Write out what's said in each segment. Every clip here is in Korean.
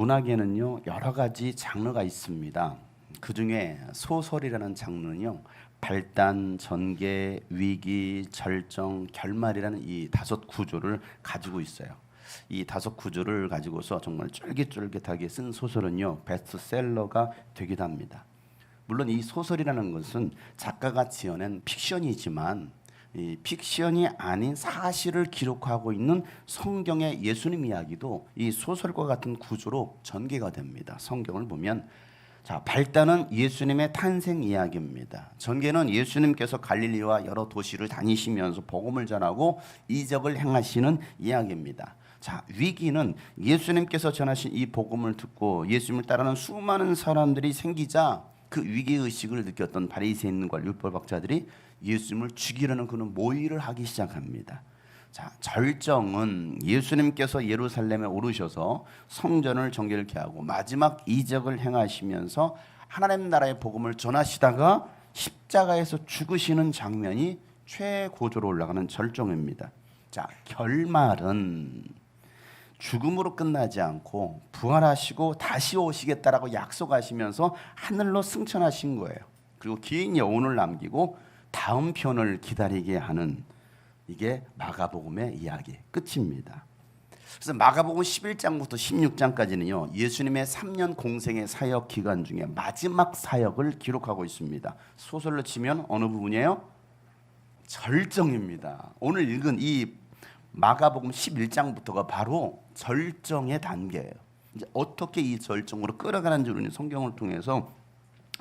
문학에는요 여러 가지 장르가 있습니다. 그 중에 소설이라는 장르는요 발단, 전개, 위기, 절정, 결말이라는 이 다섯 구조를 가지고 있어요. 이 다섯 구조를 가지고서 정말 쫄깃쫄깃하게 쓴 소설은요 베스트셀러가 되기도 합니다. 물론 이 소설이라는 것은 작가가 지어낸 픽션이지만 이 픽션이 아닌 사실을 기록하고 있는 성경의 예수님 이야기도 이 소설과 같은 구조로 전개가 됩니다. 성경을 보면 자, 발단은 예수님의 탄생 이야기입니다. 전개는 예수님께서 갈릴리와 여러 도시를 다니시면서 복음을 전하고 이적을 행하시는 이야기입니다. 자, 위기는 예수님께서 전하신 이 복음을 듣고 예수님을 따르는 수많은 사람들이 생기자 그 위기의식을 느꼈던 바리새인과 율법학자들이 예수님을 죽이려는 그런 모의를 하기 시작합니다. 자, 절정은 예수님께서 예루살렘에 오르셔서 성전을 정결케 하고 마지막 이적을 행하시면서 하나님 나라의 복음을 전하시다가 십자가에서 죽으시는 장면이 최고조로 올라가는 절정입니다. 자, 결말은 죽음으로 끝나지 않고 부활하시고 다시 오시겠다라고 약속하시면서 하늘로 승천하신 거예요. 그리고 긴 여운을 남기고 다음 편을 기다리게 하는 이게 마가복음의 이야기 끝입니다. 그래서 마가복음 11장부터 16장까지는요 예수님의 3년 공생의 사역 기간 중에 마지막 사역을 기록하고 있습니다. 소설로 치면 어느 부분이에요? 절정입니다. 오늘 읽은 이 마가복음 11장부터가 바로 절정의 단계예요. 이제 어떻게 이 절정으로 끌어가는지 우리는 성경을 통해서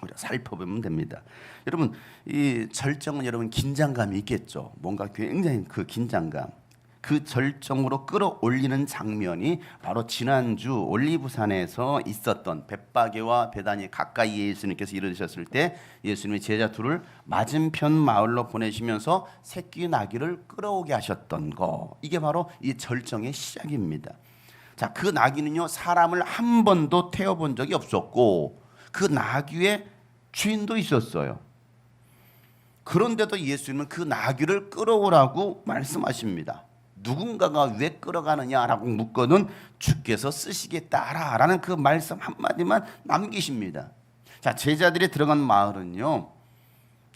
우리가 살펴보면 됩니다. 여러분 이 절정은 여러분 긴장감이 있겠죠. 뭔가 굉장히 그 긴장감, 그 절정으로 끌어올리는 장면이 바로 지난주 올리브산에서 있었던 벳바게와 베다니 가까이에 예수님께서 이르셨을 때 예수님이 제자 둘을 맞은편 마을로 보내시면서 새끼 나귀를 끌어오게 하셨던 거, 이게 바로 이 절정의 시작입니다. 자, 그 나귀는요 사람을 한 번도 태워본 적이 없었고 그 나귀의 주인도 있었어요. 그런데도 예수님은 그 나귀를 끌어오라고 말씀하십니다. 누군가가 왜 끌어가느냐라고 묻거든 주께서 쓰시겠다라는 그 말씀 한마디만 남기십니다. 자, 제자들이 들어간 마을은요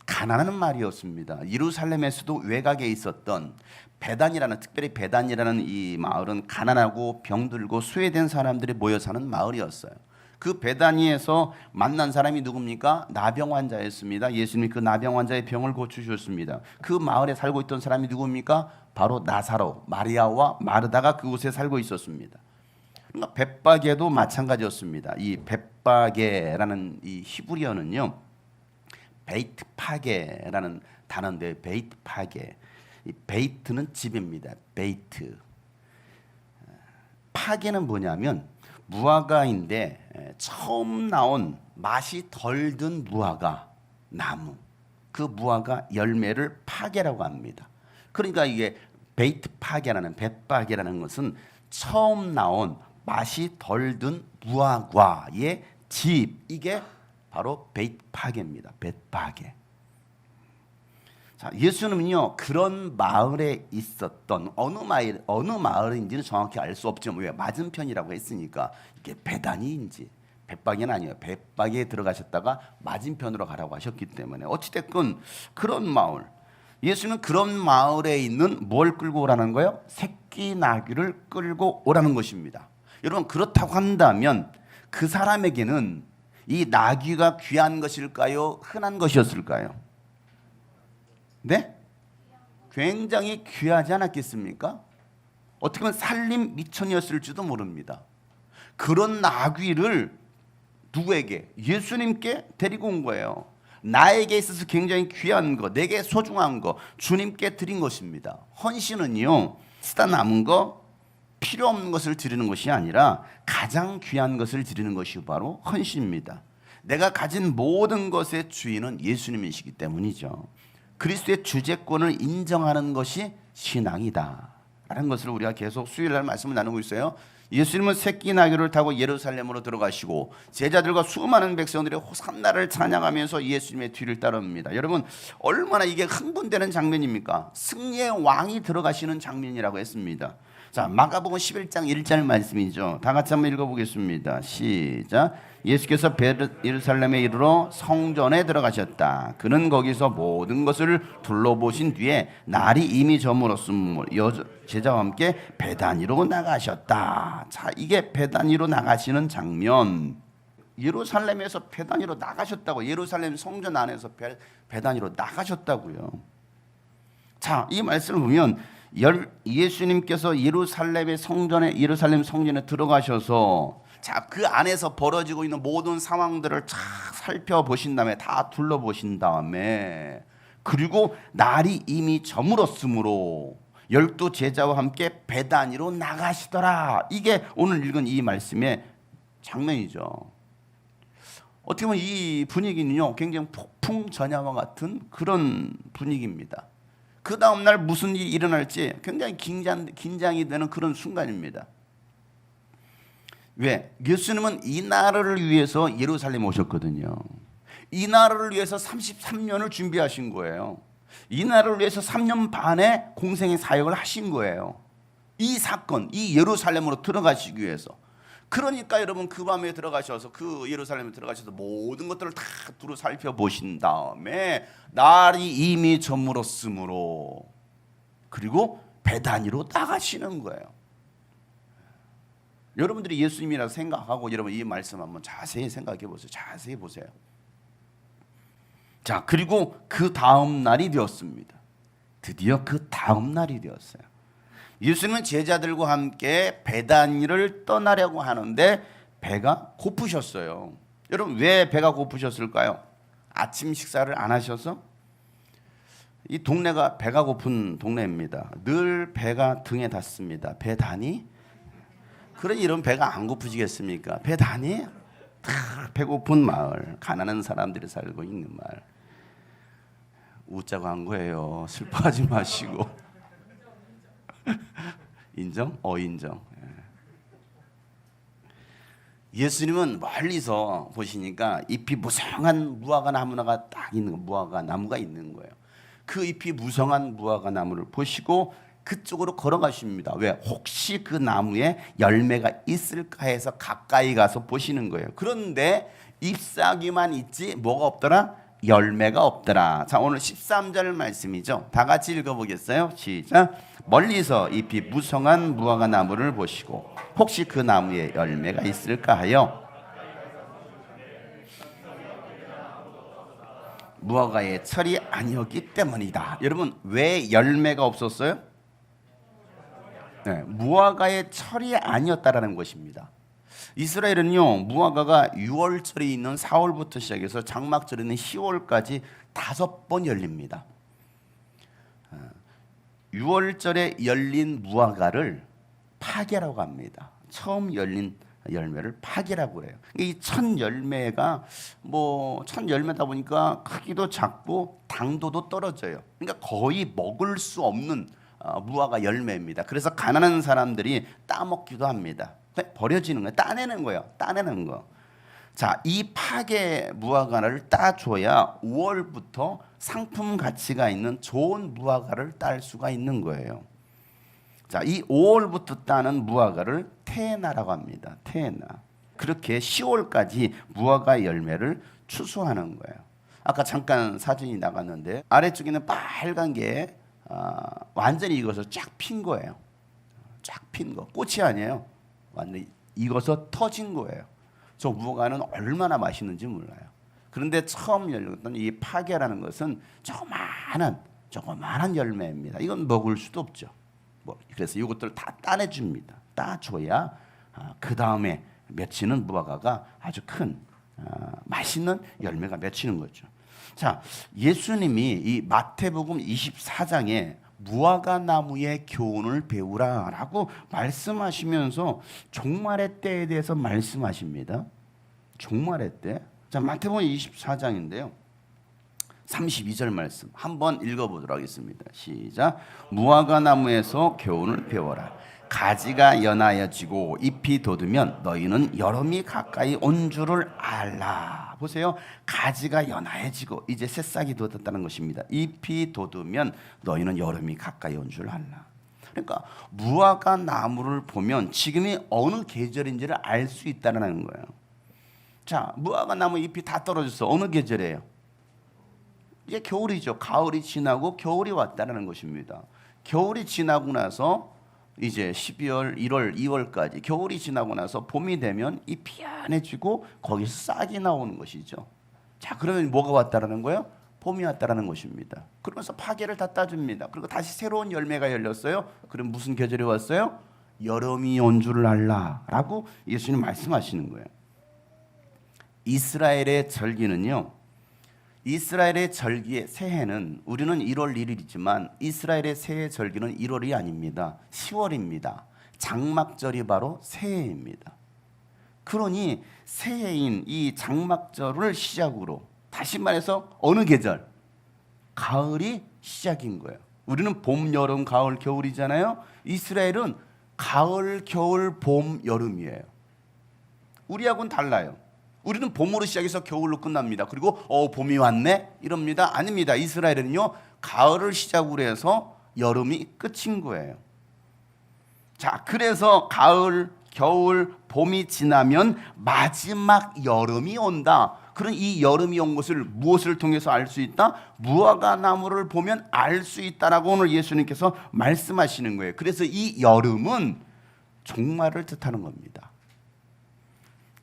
가난한 마을이었습니다. 예루살렘에서도 외곽에 있었던 베단이라는, 특별히 베단이라는 이 마을은 가난하고 병들고 소외된 사람들이 모여 사는 마을이었어요. 그 베다니에서 만난 사람이 누굽니까? 나병 환자였습니다. 예수님이 그 나병 환자의 병을 고치셨습니다. 그 마을에 살고 있던 사람이 누굽니까? 바로 나사로, 마리아와 마르다가 그곳에 살고 있었습니다. 그러니까 벳바게도 마찬가지였습니다. 이 벳바게라는 이 히브리어는요 베이트파게라는 단어인데, 베이트파게, 이 베이트는 집입니다. 베이트. 파게는 뭐냐면 무화과인데 처음 나온 맛이 덜 든 무화과 나무, 그 무화과 열매를 파게라고 합니다. 그러니까 이게 베이트파게라는, 벳바게라는 것은 처음 나온 맛이 덜 든 무화과의 집, 이게 바로 베이트파게입니다. 벳바게. 자, 예수님은요 그런 마을에 있었던 어느 마을인지는 정확히 알 수 없지만 왜 맞은편이라고 했으니까 이게 베다니인지 벳바게는 아니에요. 벳바게에 들어가셨다가 맞은편으로 가라고 하셨기 때문에 어찌됐건 그런 마을, 예수님은 그런 마을에 있는 뭘 끌고 오라는 거예요? 새끼 나귀를 끌고 오라는 것입니다. 여러분 그렇다고 한다면 그 사람에게는 이 나귀가 귀한 것일까요? 흔한 것이었을까요? 네? 굉장히 귀하지 않았겠습니까? 어떻게 보면 살림 미천이었을지도 모릅니다. 그런 나귀를 누구에게? 예수님께 데리고 온 거예요. 나에게 있어서 굉장히 귀한 거, 내게 소중한 거 주님께 드린 것입니다. 헌신은요 쓰다 남은 거, 필요 없는 것을 드리는 것이 아니라 가장 귀한 것을 드리는 것이 바로 헌신입니다. 내가 가진 모든 것의 주인은 예수님이시기 때문이죠. 그리스도의 주재권을 인정하는 것이 신앙이다 라는 것을 우리가 계속 수요일날 말씀을 나누고 있어요. 예수님은 새끼 나귀를 타고 예루살렘으로 들어가시고 제자들과 수많은 백성들이 호산나를 찬양하면서 예수님의 뒤를 따릅니다. 여러분 얼마나 이게 흥분되는 장면입니까? 승리의 왕이 들어가시는 장면이라고 했습니다. 자, 마가복음 11장 1절 말씀이죠. 다 같이 한번 읽어보겠습니다. 시작. 예수께서 예루살렘에 이르러 성전에 들어가셨다. 그는 거기서 모든 것을 둘러보신 뒤에 날이 이미 저물었으므로 제자와 함께 베다니로 나가셨다. 자, 이게 베다니로 나가시는 장면. 예루살렘에서 베다니로 나가셨다고. 예루살렘 성전 안에서 베다니로 나가셨다고요. 자, 이 말씀을 보면 예수님께서 예루살em 성전에 들어가셔서 자, 그 안에서 벌어지고 있는 모든 상황들을 쫙 살펴보신 다음에 다 둘러보신 다음에 그리고 날이 이미 저물었으므로 12 제자와 함께 베다니로 나가시더라. 이게 오늘 읽은 이 말씀의 장면이죠. 어떻게 보면 이 분위기는요, 굉장히 폭풍전야와 같은 그런 분위기입니다. 그 다음날 무슨 일이 일어날지 굉장히 긴장이 되는 그런 순간입니다. 왜? 예수님은 이 나라를 위해서 예루살렘에 오셨거든요. 이 나라를 위해서 33년을 준비하신 거예요. 이 나라를 위해서 3년 반의 공생의 사역을 하신 거예요. 이 사건, 이 예루살렘으로 들어가시기 위해서. 그러니까 여러분 그 밤에 들어가셔서 그 예루살렘에 들어가셔서 모든 것들을 다 두루 살펴보신 다음에 날이 이미 저물었으므로 그리고 베다니로 나가시는 거예요. 여러분들이 예수님이라 생각하고 여러분 이 말씀 한번 자세히 생각해 보세요. 자세히 보세요. 자, 그리고 그 다음 날이 되었습니다. 드디어 그 다음 날이 되었어요. 예수님은 제자들과 함께 베다니를 떠나려고 하는데 배가 고프셨어요. 여러분 왜 배가 고프셨을까요? 아침 식사를 안 하셔서? 이 동네가 배가 고픈 동네입니다. 늘 배가 등에 닿습니다. 배다니? 그러니 이런 배가 안 고프시겠습니까? 배다니? 배고픈 마을, 가난한 사람들이 살고 있는 마을. 웃자고 한 거예요. 슬퍼하지 마시고. 인정? 인정. 예수님은 멀리서 보시니까 잎이 무성한 무화과 나무가 딱 있는 거예요. 무화과 나무가 있는 거예요. 그 잎이 무성한 무화과 나무를 보시고 그쪽으로 걸어가십니다. 왜? 혹시 그 나무에 열매가 있을까 해서 가까이 가서 보시는 거예요. 그런데 잎사귀만 있지 뭐가 없더라? 열매가 없더라. 자, 오늘 13절 말씀이죠. 다 같이 읽어보겠어요? 시작. 멀리서 잎이 무성한 무화과 나무를 보시고 혹시 그 나무에 열매가 있을까 하여 무화과의 철이 아니었기 때문이다. 여러분 왜 열매가 없었어요? 네, 무화과의 철이 아니었다라는 것입니다. 이스라엘은요 무화과가 6월절이 있는 4월부터 시작해서 장막절이 있는 10월까지 5번 열립니다. 6월절에 열린 무화과를 파게라고 합니다. 처음 열린 열매를 파게라고 해요. 이 첫 열매가 첫 열매다 보니까 크기도 작고 당도도 떨어져요. 그러니까 거의 먹을 수 없는 무화과 열매입니다. 그래서 가난한 사람들이 따먹기도 합니다. 버려지는 거예요. 따내는 거예요. 따내는 거. 자, 이 파게 무화과를 따줘야 5월부터 상품 가치가 있는 좋은 무화과를 딸 수가 있는 거예요. 자, 이 5월부터 따는 무화과를 테에나라고 합니다. 테에나. 그렇게 10월까지 무화과 열매를 추수하는 거예요. 아까 잠깐 사진이 나갔는데 아래쪽에는 빨간 게 완전히 익어서 쫙 핀 거예요. 쫙 핀 거. 꽃이 아니에요. 완전히 익어서 터진 거예요. 저 무화과는 얼마나 맛있는지 몰라요. 그런데 처음 열렸던 이 파게라는 것은 조그마한 열매입니다. 이건 먹을 수도 없죠. 그래서 이것들을 다 따내줍니다. 따줘야 그 다음에 맺히는 무화과가 아주 큰 맛있는 열매가 맺히는 거죠. 자, 예수님이 이 마태복음 24장에 무화과 나무의 교훈을 배우라라고 말씀하시면서 종말의 때에 대해서 말씀하십니다. 종말의 때. 자, 마태복음 24장인데요. 32절 말씀 한번 읽어보도록 하겠습니다. 시작. 무화과 나무에서 교훈을 배워라. 가지가 연하여지고 잎이 돋으면 너희는 여름이 가까이 온 줄을 알라. 보세요. 가지가 연하여지고 이제 새싹이 돋았다는 것입니다. 잎이 돋으면 너희는 여름이 가까이 온 줄 알라. 그러니까 무화과 나무를 보면 지금이 어느 계절인지를 알 수 있다는 거예요. 자, 무화과 나무 잎이 다 떨어져서 어느 계절이에요? 이제 겨울이죠. 가을이 지나고 겨울이 왔다는 것입니다. 겨울이 지나고 나서 이제 12월, 1월, 2월까지 겨울이 지나고 나서 봄이 되면 잎이 피안해지고 거기서 싹이 나오는 것이죠. 자, 그러면 뭐가 왔다라는 거예요? 봄이 왔다라는 것입니다. 그러면서 파괴를 다 따줍니다. 그리고 다시 새로운 열매가 열렸어요. 그럼 무슨 계절이 왔어요? 여름이 온 줄 알라라고 예수님 말씀하시는 거예요. 이스라엘의 절기는요. 이스라엘의 절기의 새해는 우리는 1월 1일이지만 이스라엘의 새해 절기는 1월이 아닙니다. 10월입니다. 장막절이 바로 새해입니다. 그러니 새해인 이 장막절을 시작으로 다시 말해서 어느 계절? 가을이 시작인 거예요. 우리는 봄, 여름, 가을, 겨울이잖아요. 이스라엘은 가을, 겨울, 봄, 여름이에요. 우리하고는 달라요. 우리는 봄으로 시작해서 겨울로 끝납니다. 그리고 봄이 왔네? 이럽니다. 아닙니다. 이스라엘은요, 가을을 시작으로 해서 여름이 끝인 거예요. 자, 그래서 가을, 겨울, 봄이 지나면 마지막 여름이 온다. 그런 이 여름이 온 것을 무엇을 통해서 알 수 있다? 무화과 나무를 보면 알 수 있다라고 오늘 예수님께서 말씀하시는 거예요. 그래서 이 여름은 종말을 뜻하는 겁니다.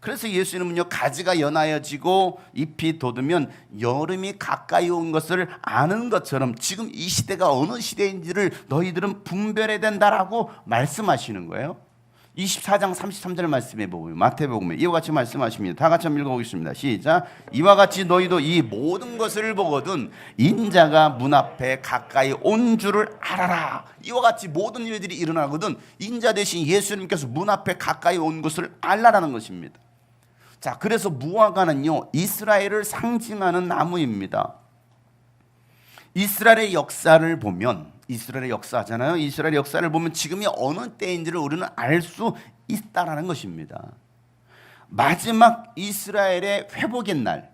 그래서 예수님은요, 가지가 연하여지고 잎이 돋으면 여름이 가까이 온 것을 아는 것처럼 지금 이 시대가 어느 시대인지를 너희들은 분별해야 된다라고 말씀하시는 거예요. 24장 33절 말씀해 보면 마태복음에 이와 같이 말씀하십니다. 다 같이 한번 읽어보겠습니다. 시작. 이와 같이 너희도 이 모든 것을 보거든 인자가 문 앞에 가까이 온 줄을 알아라. 이와 같이 모든 일들이 일어나거든 인자 대신 예수님께서 문 앞에 가까이 온 것을 알라라는 것입니다. 자, 그래서 무화과는요, 이스라엘을 상징하는 나무입니다. 이스라엘의 역사를 보면, 이스라엘의 역사잖아요. 이스라엘의 역사를 보면 지금이 어느 때인지를 우리는 알 수 있다라는 것입니다. 마지막 이스라엘의 회복의 날,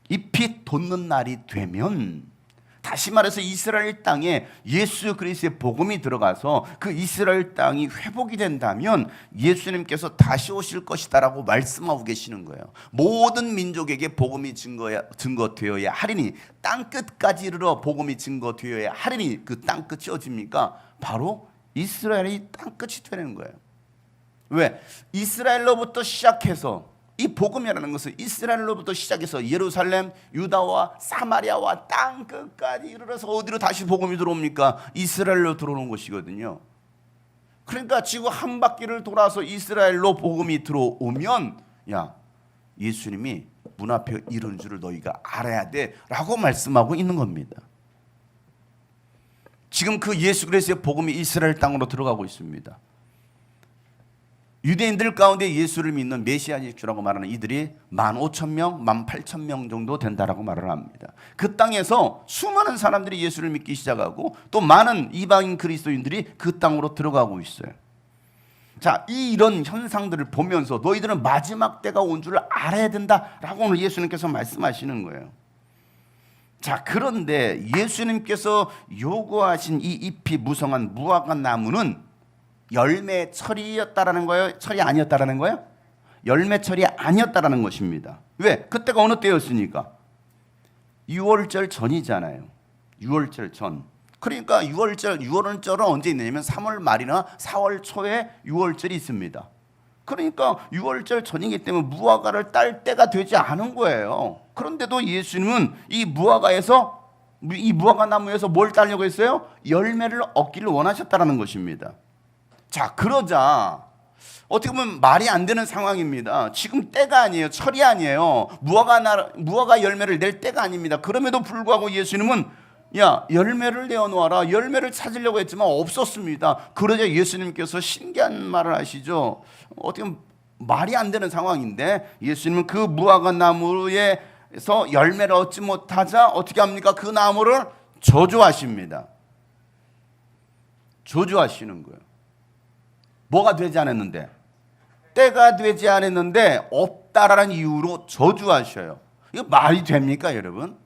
잎이 돋는 날이 되면, 다시 말해서 이스라엘 땅에 예수 그리스도의 복음이 들어가서 그 이스라엘 땅이 회복이 된다면 예수님께서 다시 오실 것이다라고 말씀하고 계시는 거예요. 모든 민족에게 복음이 증거되어야 하리니, 땅 끝까지 이르러 복음이 증거되어야 하리니, 그 땅 끝이 어디입니까? 바로 이스라엘이 땅 끝이 되는 거예요. 왜? 이스라엘로부터 시작해서 이 복음이라는 것은 이스라엘로부터 시작해서 예루살렘, 유다와 사마리아와 땅 끝까지 이르러서 어디로 다시 복음이 들어옵니까? 이스라엘로 들어오는 것이거든요. 그러니까 지구 한 바퀴를 돌아서 이스라엘로 복음이 들어오면, 야, 예수님이 문 앞에 이르는 줄을 너희가 알아야 돼 라고 말씀하고 있는 겁니다. 지금 그 예수 그리스도의 복음이 이스라엘 땅으로 들어가고 있습니다. 유대인들 가운데 예수를 믿는 메시아의 주라고 말하는 이들이 15,000명, 18,000명 정도 된다라고 말을 합니다. 그 땅에서 수많은 사람들이 예수를 믿기 시작하고 또 많은 이방인 그리스도인들이 그 땅으로 들어가고 있어요. 자, 이런 현상들을 보면서 너희들은 마지막 때가 온 줄 알아야 된다라고 오늘 예수님께서 말씀하시는 거예요. 자, 그런데 예수님께서 요구하신 이 잎이 무성한 무화과 나무는 열매철이었다라는 거예요? 철이 아니었다라는 거예요? 열매철이 아니었다라는 것입니다. 왜? 그때가 어느 때였으니까? 6월절 전이잖아요. 6월절 전. 그러니까 6월절은 언제 있느냐면 3월 말이나 4월 초에 6월절이 있습니다. 그러니까 6월절 전이기 때문에 무화과를 딸 때가 되지 않은 거예요. 그런데도 예수님은 이 무화과 나무에서 뭘 따려고 했어요? 열매를 얻기를 원하셨다라는 것입니다. 자, 그러자 어떻게 보면 말이 안 되는 상황입니다. 지금 때가 아니에요. 철이 아니에요. 무화과 열매를 낼 때가 아닙니다. 그럼에도 불구하고 예수님은 야, 열매를 내어놓아라. 열매를 찾으려고 했지만 없었습니다. 그러자 예수님께서 신기한 말을 하시죠. 어떻게 보면 말이 안 되는 상황인데 예수님은 그 무화과 나무에서 열매를 얻지 못하자 어떻게 합니까? 그 나무를 저주하십니다. 저주하시는 거예요. 뭐가 되지 않았는데? 때가 되지 않았는데 없다라는 이유로 저주하셔요. 이거 말이 됩니까, 여러분?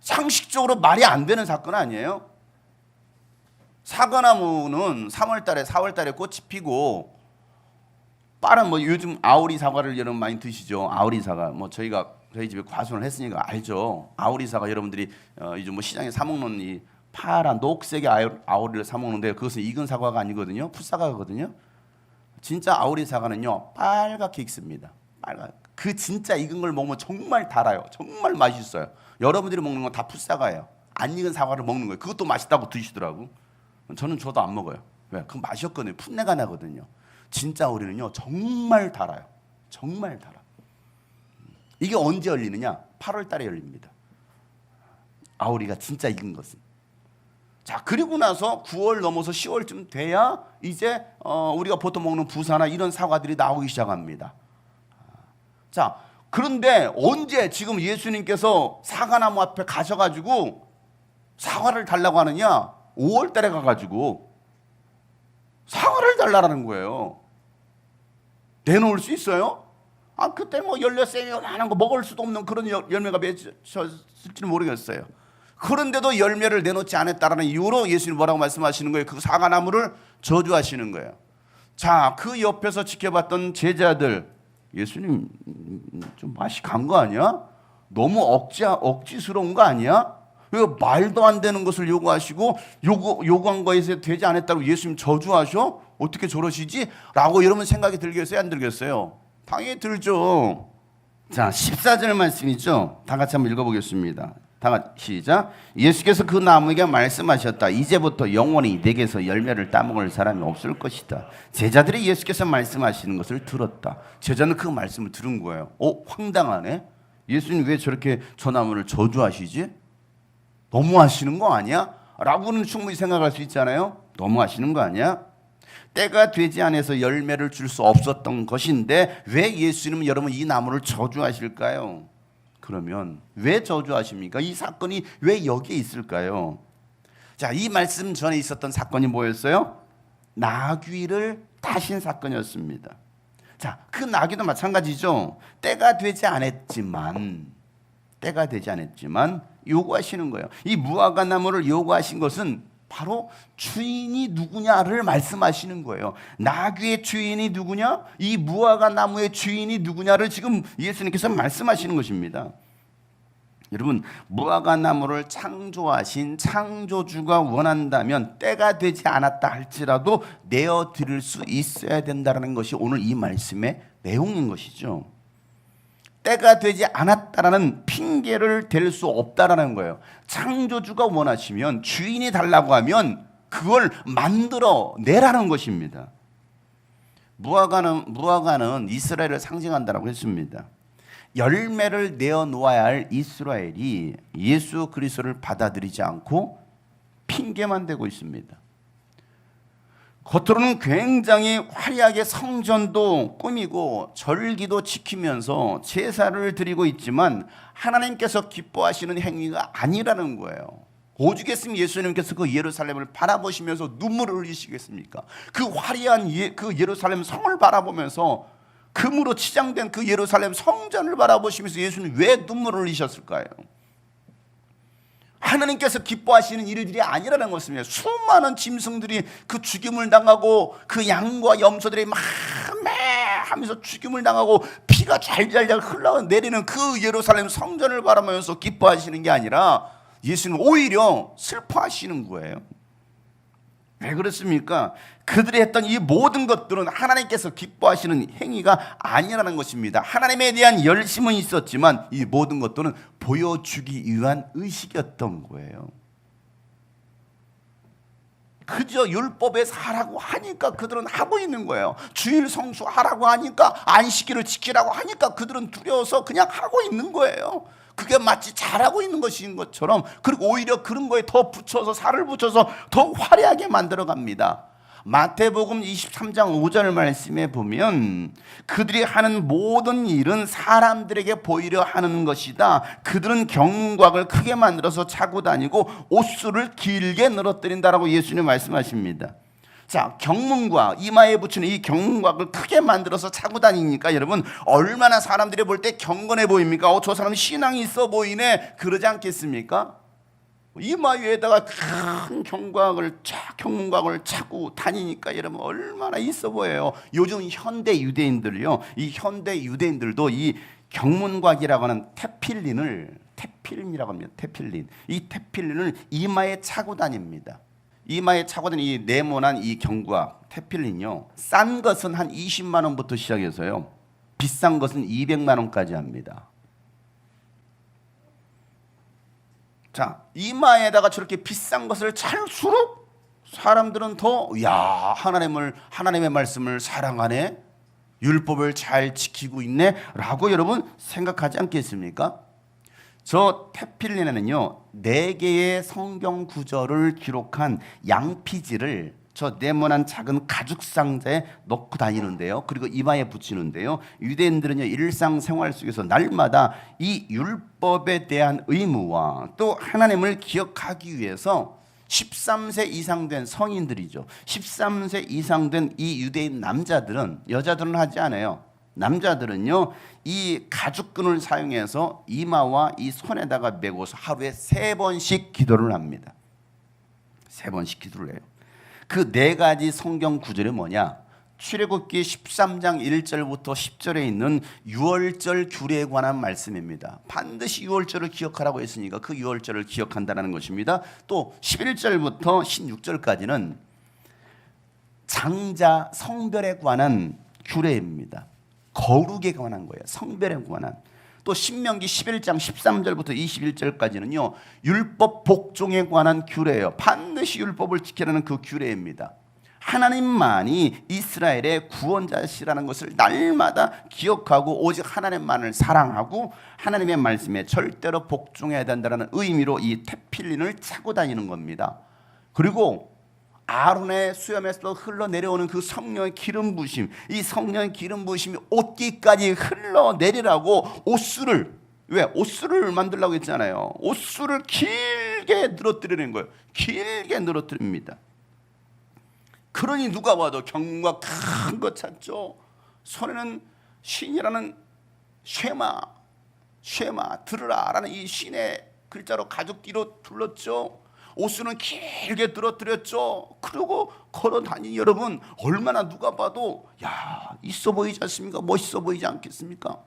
상식적으로 말이 안 되는 사건 아니에요? 사과나무는 3월 달에 4월 달에 꽃이 피고 빠른 뭐 요즘 아오리 사과를 여러분 많이 드시죠. 아오리 사과 뭐 저희 집에 과수를 했으니까 알죠. 아오리 사과 여러분들이 요즘 뭐 시장에 사 먹는 이 파란 녹색의 아오리를 사 먹는데 그것은 익은 사과가 아니거든요. 풋사과거든요. 진짜 아오리 사과는요 빨갛게 익습니다. 그 진짜 익은 걸 먹으면 정말 달아요. 정말 맛있어요. 여러분들이 먹는 건 다 풋사과예요. 안 익은 사과를 먹는 거예요. 그것도 맛있다고 드시더라고. 저도 안 먹어요. 왜? 그 맛이 없거든요. 풋내가 나거든요. 진짜 아오리는요 정말 달아요. 정말 달아. 이게 언제 열리느냐? 8월 달에 열립니다. 아오리가 진짜 익은 것은. 자, 그리고 나서 9월 넘어서 10월쯤 돼야 이제 우리가 보통 먹는 부사나 이런 사과들이 나오기 시작합니다. 자, 그런데 언제 지금 예수님께서 사과나무 앞에 가셔가지고 사과를 달라고 하느냐? 5월 달에 가가지고 사과를 달라는 거예요. 내놓을 수 있어요? 그때 뭐 열렸어요. 요만한 거 먹을 수도 없는 그런 열매가 맺혔을지는 모르겠어요. 그런데도 열매를 내놓지 않았다라는 이유로 예수님 뭐라고 말씀하시는 거예요? 그 사과나무를 저주하시는 거예요. 자, 그 옆에서 지켜봤던 제자들, 예수님 좀 맛이 간 거 아니야? 너무 억지스러운 거 아니야? 왜 말도 안 되는 것을 요구하시고 요구한 거에서 되지 않았다고 예수님 저주하셔? 어떻게 저러시지? 라고 여러분 생각이 들겠어요? 안 들겠어요? 당연히 들죠. 자, 14절 말씀이죠. 다 같이 한번 읽어보겠습니다. 다 같이 시작. 예수께서 그 나무에게 말씀하셨다. 이제부터 영원히 내게서 열매를 따먹을 사람이 없을 것이다. 제자들이 예수께서 말씀하시는 것을 들었다. 제자는 그 말씀을 들은 거예요. 황당하네. 예수님 왜 저렇게 저 나무를 저주하시지? 너무하시는 거 아니야? 라고는 충분히 생각할 수 있잖아요. 너무하시는 거 아니야? 때가 되지 않아서 열매를 줄 수 없었던 것인데 왜 예수님은 여러분 이 나무를 저주하실까요? 그러면 왜 저주하십니까? 이 사건이 왜 여기에 있을까요? 자, 이 말씀 전에 있었던 사건이 뭐였어요? 나귀를 타신 사건이었습니다. 자, 그 나귀도 마찬가지죠. 때가 되지 않았지만 요구하시는 거예요. 이 무화과 나무를 요구하신 것은 바로 주인이 누구냐를 말씀하시는 거예요. 나귀의 주인이 누구냐? 이 무화과 나무의 주인이 누구냐를 지금 예수님께서 말씀하시는 것입니다. 여러분, 무화과 나무를 창조하신 창조주가 원한다면 때가 되지 않았다 할지라도 내어드릴 수 있어야 된다는 것이 오늘 이 말씀의 내용인 것이죠. 때가 되지 않았다라는 핑계를 댈 수 없다라는 거예요. 창조주가 원하시면 주인이 달라고 하면 그걸 만들어 내라는 것입니다. 무화과는 이스라엘을 상징한다라고 했습니다. 열매를 내어 놓아야 할 이스라엘이 예수 그리스도를 받아들이지 않고 핑계만 대고 있습니다. 겉으로는 굉장히 화려하게 성전도 꾸미고 절기도 지키면서 제사를 드리고 있지만 하나님께서 기뻐하시는 행위가 아니라는 거예요. 오죽했으면 예수님께서 그 예루살렘을 바라보시면서 눈물을 흘리시겠습니까? 그 화려한 그 예루살렘 성을 바라보면서 금으로 치장된 그 예루살렘 성전을 바라보시면서 예수님 왜 눈물을 흘리셨을까요? 하나님께서 기뻐하시는 일들이 아니라는 것입니다. 수많은 짐승들이 그 죽임을 당하고 그 양과 염소들이 막 하면서 죽임을 당하고 피가 잘잘잘 흘러내리는 그 예루살렘 성전을 바라보면서 기뻐하시는 게 아니라 예수는 오히려 슬퍼하시는 거예요. 왜 그렇습니까? 그들이 했던 이 모든 것들은 하나님께서 기뻐하시는 행위가 아니라는 것입니다. 하나님에 대한 열심은 있었지만 이 모든 것들은 보여주기 위한 의식이었던 거예요. 그저 율법에서 하라고 하니까 그들은 하고 있는 거예요. 주일 성수하라고 하니까 안식일을 지키라고 하니까 그들은 두려워서 그냥 하고 있는 거예요. 그게 마치 잘하고 있는 것인 것처럼, 그리고 오히려 그런 거에 더 붙여서 살을 붙여서 더 화려하게 만들어 갑니다. 마태복음 23장 5절 말씀에 보면 그들이 하는 모든 일은 사람들에게 보이려 하는 것이다. 그들은 경각을 크게 만들어서 차고 다니고 옷수를 길게 늘어뜨린다라고 예수님 말씀하십니다. 자, 경문과 이마에 붙이는 이 경각을 크게 만들어서 차고 다니니까 여러분 얼마나 사람들이 볼 때 경건해 보입니까? 저 사람 신앙이 있어 보이네 그러지 않겠습니까? 이마 위에다가 큰 경각을 차고 다니니까 여러분 얼마나 있어 보여요. 요즘 현대 유대인들요, 이 현대 유대인들도 이 경문곽이라고 하는 테필린이라고 합니다. 테필린. 이 테필린을 이마에 차고 다닙니다. 이마에 차고 다니는 이 네모난 이 경곽 테필린요, 싼 것은 한 20만 원부터 시작해서요, 비싼 것은 200만 원까지 합니다. 자, 이마에다가 저렇게 비싼 것을 찰수록 사람들은 더, 야, 하나님의 말씀을 사랑하네, 율법을 잘 지키고 있네 라고 여러분 생각하지 않겠습니까? 저 테필린에는요 4개의 성경 구절을 기록한 양피지를 저 네모난 작은 가죽 상자에 넣고 다니는데요, 그리고 이마에 붙이는데요, 유대인들은요 일상생활 속에서 날마다 이 율법에 대한 의무와 또 하나님을 기억하기 위해서 13세 이상 된 성인들이죠, 13세 이상 된 이 유대인 남자들은, 여자들은 하지 않아요, 남자들은요 이 가죽끈을 사용해서 이마와 이 손에다가 메고서 하루에 3번씩 기도를 합니다. 3번씩 기도를 해요. 그 4가지 성경 구절이 뭐냐? 출애굽기 13장 1절부터 10절에 있는 유월절 규례에 관한 말씀입니다. 반드시 유월절을 기억하라고 했으니까 그 유월절을 기억한다는 것입니다. 또 11절부터 16절까지는 장자 성별에 관한 규례입니다. 거룩에 관한 거예요. 성별에 관한. 또 신명기 11장 13절부터 21절까지는요 율법 복종에 관한 규례예요. 반드시 율법을 지키라는 그 규례입니다. 하나님만이 이스라엘의 구원자시라는 것을 날마다 기억하고 오직 하나님만을 사랑하고 하나님의 말씀에 절대로 복종해야 된다는 의미로 이 테필린을 차고 다니는 겁니다. 그리고 아론의 수염에서 흘러내려오는 그 성령의 기름 부으심, 이 성령의 기름 부으심이 옷깃까지 흘러내리라고 옷술을, 왜? 옷술을 만들려고 했잖아요. 옷술을 길게 늘어뜨리는 거예요. 길게 늘어뜨립니다. 그러니 누가 봐도 경과 큰 거 찾죠. 손에는 신이라는 쉐마 들으라라는 이 신의 글자로 가죽띠로 둘렀죠. 옷수는 길게 늘어뜨렸죠. 그리고 걸어다니니 여러분 얼마나 누가 봐도 야 있어 보이지 않습니까? 멋있어 보이지 않겠습니까?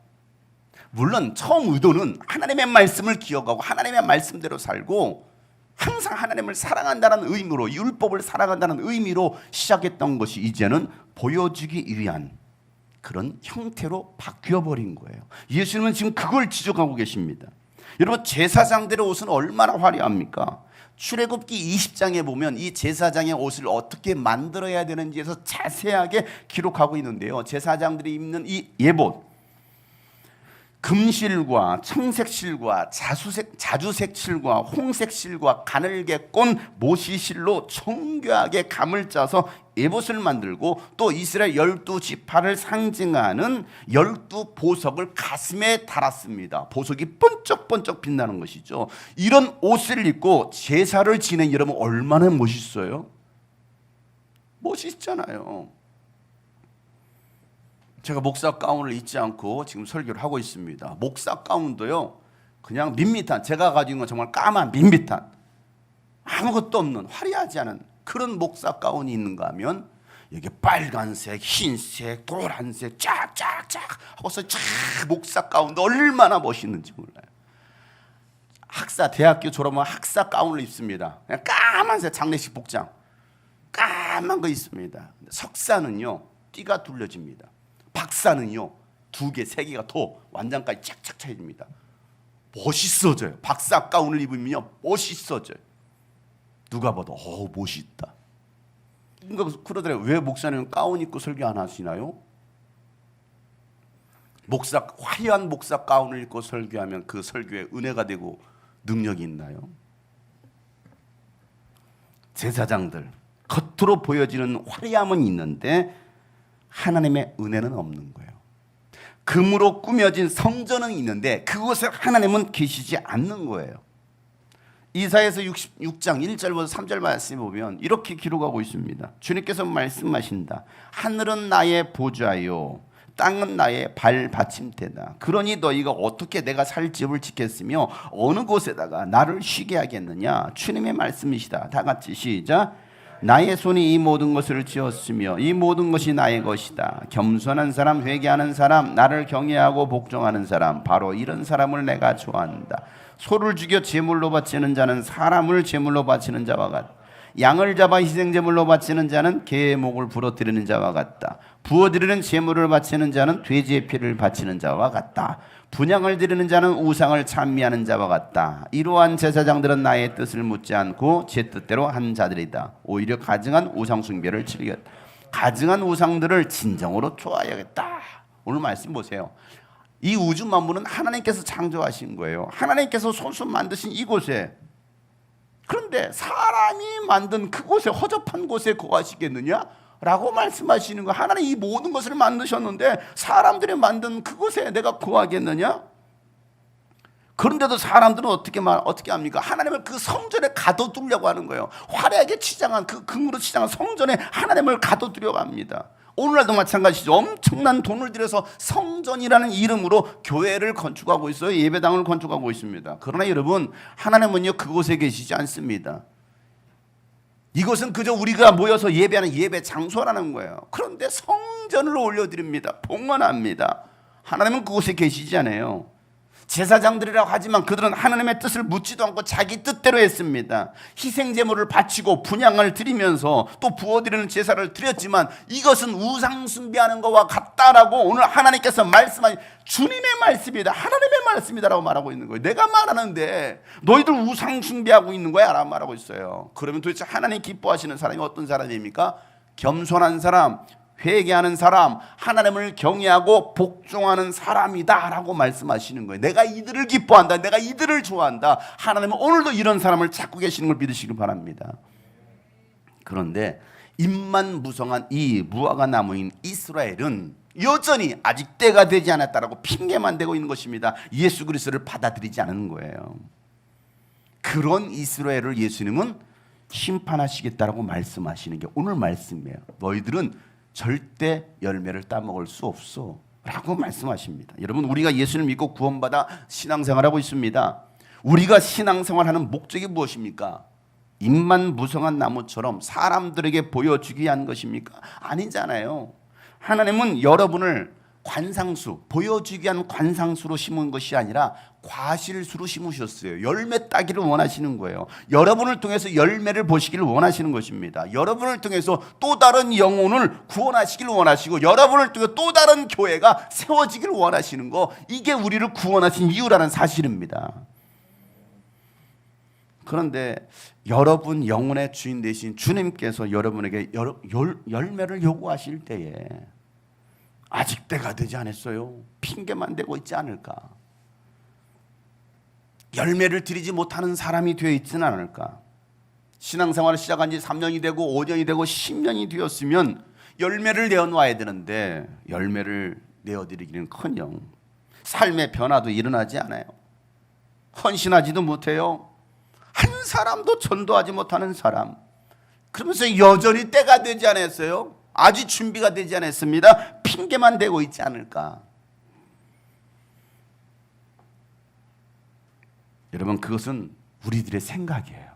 물론 처음 의도는 하나님의 말씀을 기억하고 하나님의 말씀대로 살고 항상 하나님을 사랑한다는 의미로, 율법을 사랑한다는 의미로 시작했던 것이 이제는 보여주기 위한 그런 형태로 바뀌어버린 거예요. 예수님은 지금 그걸 지적하고 계십니다. 여러분 제사장들의 옷은 얼마나 화려합니까? 출애굽기 20장에 보면 이 제사장의 옷을 어떻게 만들어야 되는지에서 자세하게 기록하고 있는데요, 제사장들이 입는 이 예복, 금실과 청색실과 자주색실과 홍색실과 가늘게 꼰 모시실로 정교하게 감을 짜서 예봇을 만들고 또 이스라엘 12지파를 상징하는 12보석을 가슴에 달았습니다. 보석이 번쩍번쩍 빛나는 것이죠. 이런 옷을 입고 제사를 지낸 여러분 얼마나 멋있어요? 멋있잖아요. 제가 목사 가운을 입지 않고 지금 설교를 하고 있습니다. 목사 가운도요 그냥 밋밋한, 제가 가지고 있는 건 정말 까만 밋밋한 아무것도 없는 화려하지 않은 그런 목사 가운이 있는가 하면 이게 빨간색, 흰색, 노란색 쫙쫙쫙 하고서 쫙 목사 가운도 얼마나 멋있는지 몰라요. 대학교 졸업하면 학사 가운을 입습니다. 그냥 까만색 장례식 복장 까만 거 있습니다. 석사는요 띠가 둘러집니다. 박사는요 2개, 3개가 더 완장까지 착착 차집니다. 멋있어져요. 박사 가운을 입으면요 멋있어져요. 누가 봐도 멋있다. 그러더래요. 왜 목사님은 가운 입고 설교 안 하시나요? 화려한 목사 가운을 입고 설교하면 그 설교에 은혜가 되고 능력이 있나요? 제사장들 겉으로 보여지는 화려함은 있는데 하나님의 은혜는 없는 거예요. 금으로 꾸며진 성전은 있는데 그곳에 하나님은 계시지 않는 거예요. 이사야서 66장 1절부터 3절 말씀에 보면 이렇게 기록하고 있습니다. 주님께서 말씀하신다. 하늘은 나의 보좌요 땅은 나의 발 받침대다. 그러니 너희가 어떻게 내가 살 집을 짓겠으며 어느 곳에다가 나를 쉬게 하겠느냐. 주님의 말씀이시다. 다 같이 시작. 나의 손이 이 모든 것을 지었으며 이 모든 것이 나의 것이다. 겸손한 사람, 회개하는 사람, 나를 경외하고 복종하는 사람, 바로 이런 사람을 내가 좋아한다. 소를 죽여 제물로 바치는 자는 사람을 제물로 바치는 자와 같다. 양을 잡아 희생제물로 바치는 자는 개의 목을 부러뜨리는 자와 같다. 부어드리는 제물을 바치는 자는 돼지의 피를 바치는 자와 같다. 분향을 드리는 자는 우상을 찬미하는 자와 같다. 이러한 제사장들은 나의 뜻을 묻지 않고 제 뜻대로 한 자들이다. 오히려 가증한 우상 숭배를 즐겼다. 가증한 우상들을 진정으로 좋아해야겠다. 오늘 말씀 보세요. 이 우주 만물은 하나님께서 창조하신 거예요. 하나님께서 손수 만드신 이곳에, 그런데 사람이 만든 그곳에, 허접한 곳에 거하시겠느냐? 라고 말씀하시는 거. 하나님 이 모든 것을 만드셨는데 사람들이 만든 그곳에 내가 거하겠느냐? 그런데도 사람들은 어떻게 합니까? 하나님을 그 성전에 가둬두려고 하는 거예요. 화려하게 치장한 그 금으로 치장한 성전에 하나님을 가둬두려고 합니다. 오늘날도 마찬가지죠. 엄청난 돈을 들여서 성전이라는 이름으로 교회를 건축하고 있어요. 예배당을 건축하고 있습니다. 그러나 여러분, 하나님은요 그곳에 계시지 않습니다. 이것은 그저 우리가 모여서 예배하는 예배 장소라는 거예요. 그런데 성전을 올려드립니다. 봉헌합니다. 하나님은 그곳에 계시지 않아요. 제사장들이라고 하지만 그들은 하나님의 뜻을 묻지도 않고 자기 뜻대로 했습니다. 희생제물을 바치고 분향을 드리면서 또 부어드리는 제사를 드렸지만 이것은 우상 숭배하는 것과 같다라고 오늘 하나님께서 말씀하신 주님의 말씀이다, 하나님의 말씀이다라고 말하고 있는 거예요. 내가 말하는데 너희들 우상 숭배하고 있는 거야 라고 말하고 있어요. 그러면 도대체 하나님 기뻐하시는 사람이 어떤 사람입니까? 겸손한 사람, 회개하는 사람, 하나님을 경외하고 복종하는 사람이다 라고 말씀하시는 거예요. 내가 이들을 기뻐한다, 내가 이들을 좋아한다. 하나님은 오늘도 이런 사람을 찾고 계시는 걸 믿으시길 바랍니다. 그런데 입만 무성한 이 무화과 나무인 이스라엘은 여전히 아직 때가 되지 않았다라고 핑계만 대고 있는 것입니다. 예수 그리스도를 받아들이지 않는 거예요. 그런 이스라엘을 예수님은 심판하시겠다라고 말씀하시는 게 오늘 말씀이에요. 너희들은 절대 열매를 따먹을 수 없어 라고 말씀하십니다. 여러분, 우리가 예수를 믿고 구원받아 신앙생활하고 있습니다. 우리가 신앙생활하는 목적이 무엇입니까? 잎만 무성한 나무처럼 사람들에게 보여주기 위한 것입니까? 아니잖아요. 하나님은 여러분을 관상수, 보여주기 위한 관상수로 심은 것이 아니라 과실수로 심으셨어요. 열매 따기를 원하시는 거예요. 여러분을 통해서 열매를 보시기를 원하시는 것입니다. 여러분을 통해서 또 다른 영혼을 구원하시기를 원하시고 여러분을 통해 또 다른 교회가 세워지기를 원하시는 거, 이게 우리를 구원하신 이유라는 사실입니다. 그런데 여러분 영혼의 주인 되신 주님께서 여러분에게 열매를 요구하실 때에 아직 때가 되지 않았어요. 핑계만 대고 있지 않을까? 열매를 드리지 못하는 사람이 되어 있지는 않을까? 신앙생활을 시작한 지 3년이 되고 5년이 되고 10년이 되었으면 열매를 내어놔야 되는데 열매를 내어드리기는커녕 삶의 변화도 일어나지 않아요. 헌신하지도 못해요. 한 사람도 전도하지 못하는 사람. 그러면서 여전히 때가 되지 않았어요. 아직 준비가 되지 않았습니다. 핑계만 대고 있지 않을까? 여러분, 그것은 우리들의 생각이에요.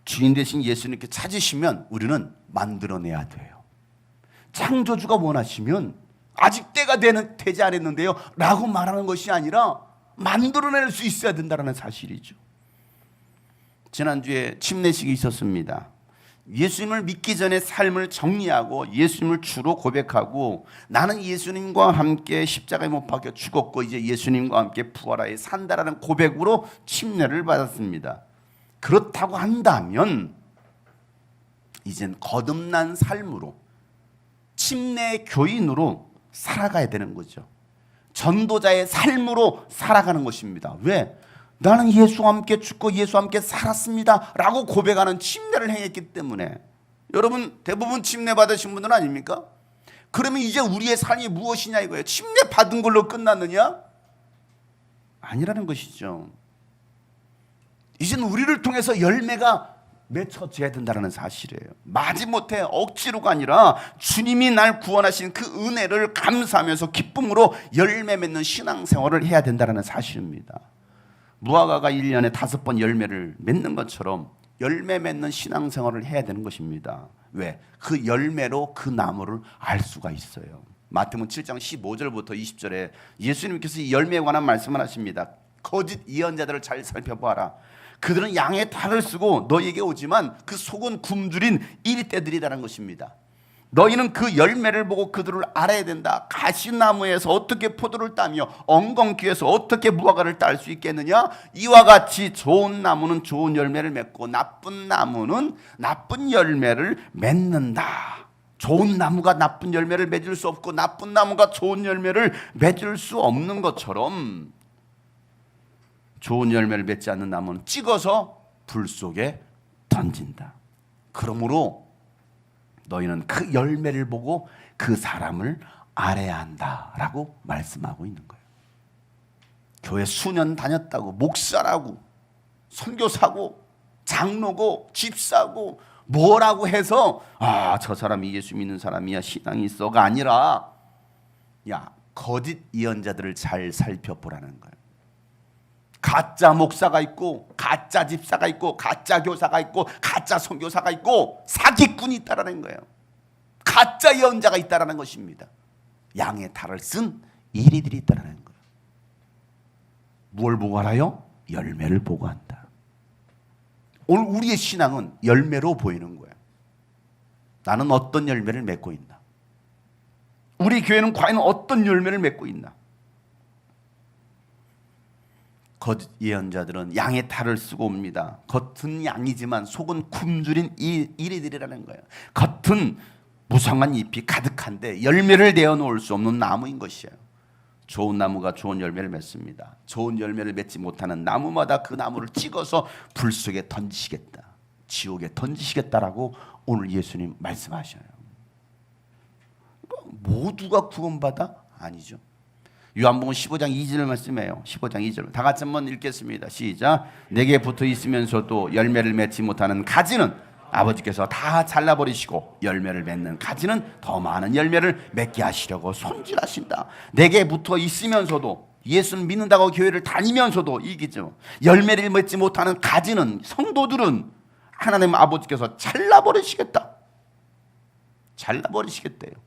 주인 되신 예수님께 찾으시면 우리는 만들어내야 돼요. 창조주가 원하시면 아직 때가 되지 않았는데요 라고 말하는 것이 아니라 만들어낼 수 있어야 된다는 사실이죠. 지난주에 침례식이 있었습니다. 예수님을 믿기 전에 삶을 정리하고 예수님을 주로 고백하고 나는 예수님과 함께 십자가에 못 박혀 죽었고 이제 예수님과 함께 부활하여 산다라는 고백으로 침례를 받았습니다. 그렇다고 한다면 이젠 거듭난 삶으로 침례 교인으로 살아가야 되는 거죠. 전도자의 삶으로 살아가는 것입니다. 왜? 나는 예수와 함께 죽고 예수와 함께 살았습니다 라고 고백하는 침례를 행했기 때문에. 여러분 대부분 침례 받으신 분들 아닙니까? 그러면 이제 우리의 삶이 무엇이냐 이거예요. 침례 받은 걸로 끝났느냐? 아니라는 것이죠. 이제는 우리를 통해서 열매가 맺혀져야 된다는 사실이에요. 마지못해 억지로가 아니라 주님이 날 구원하신 그 은혜를 감사하면서 기쁨으로 열매 맺는 신앙생활을 해야 된다는 사실입니다. 무화과가 1년에 5번 열매를 맺는 것처럼 열매 맺는 신앙생활을 해야 되는 것입니다. 왜? 그 열매로 그 나무를 알 수가 있어요. 마태복음 7장 15절부터 20절에 예수님께서 이 열매에 관한 말씀을 하십니다. 거짓 예언자들을 잘 살펴보아라. 그들은 양의 탈을 쓰고 너희에게 오지만 그 속은 굶주린 이리떼들이라는 것입니다. 너희는 그 열매를 보고 그들을 알아야 된다. 가시나무에서 어떻게 포도를 따며 엉겅퀴에서 어떻게 무화과를 딸 수 있겠느냐. 이와 같이 좋은 나무는 좋은 열매를 맺고 나쁜 나무는 나쁜 열매를 맺는다. 좋은 나무가 나쁜 열매를 맺을 수 없고 나쁜 나무가 좋은 열매를 맺을 수 없는 것처럼 좋은 열매를 맺지 않는 나무는 찍어서 불 속에 던진다. 그러므로 너희는 그 열매를 보고 그 사람을 알아야 한다라고 말씀하고 있는 거예요. 교회 수년 다녔다고 목사라고 선교사고 장로고 집사고 뭐라고 해서 저 사람이 예수 믿는 사람이야 신앙이 있어가 아니라 거짓 예언자들을 잘 살펴보라는 거예요. 가짜 목사가 있고 가짜 집사가 있고 가짜 교사가 있고 가짜 선교사가 있고 사기꾼이 있다라는 거예요. 가짜 예언자가 있다라는 것입니다. 양의 탈을 쓴 이리들이 있다라는 거예요. 뭘 보고 알아요? 열매를 보고 한다. 오늘 우리의 신앙은 열매로 보이는 거예요. 나는 어떤 열매를 맺고 있나? 우리 교회는 과연 어떤 열매를 맺고 있나? 거짓 예언자들은 양의 탈을 쓰고 옵니다. 겉은 양이지만 속은 굶주린 이리들이라는 거예요. 겉은 무성한 잎이 가득한데 열매를 내어놓을 수 없는 나무인 것이에요. 좋은 나무가 좋은 열매를 맺습니다. 좋은 열매를 맺지 못하는 나무마다 그 나무를 찍어서 불 속에 던지시겠다. 지옥에 던지시겠다라고 오늘 예수님 말씀하셔요. 모두가 구원받아? 아니죠. 요한복음 15장 2절 말씀이에요. 15장 2절 다 같이 한번 읽겠습니다. 시작. 내게 붙어 있으면서도 열매를 맺지 못하는 가지는 아버지께서 다 잘라버리시고 열매를 맺는 가지는 더 많은 열매를 맺게 하시려고 손질하신다. 내게 붙어 있으면서도 예수를 믿는다고 교회를 다니면서도 이기죠. 열매를 맺지 못하는 가지는 성도들은 하나님 아버지께서 잘라버리시겠다. 잘라버리시겠대요.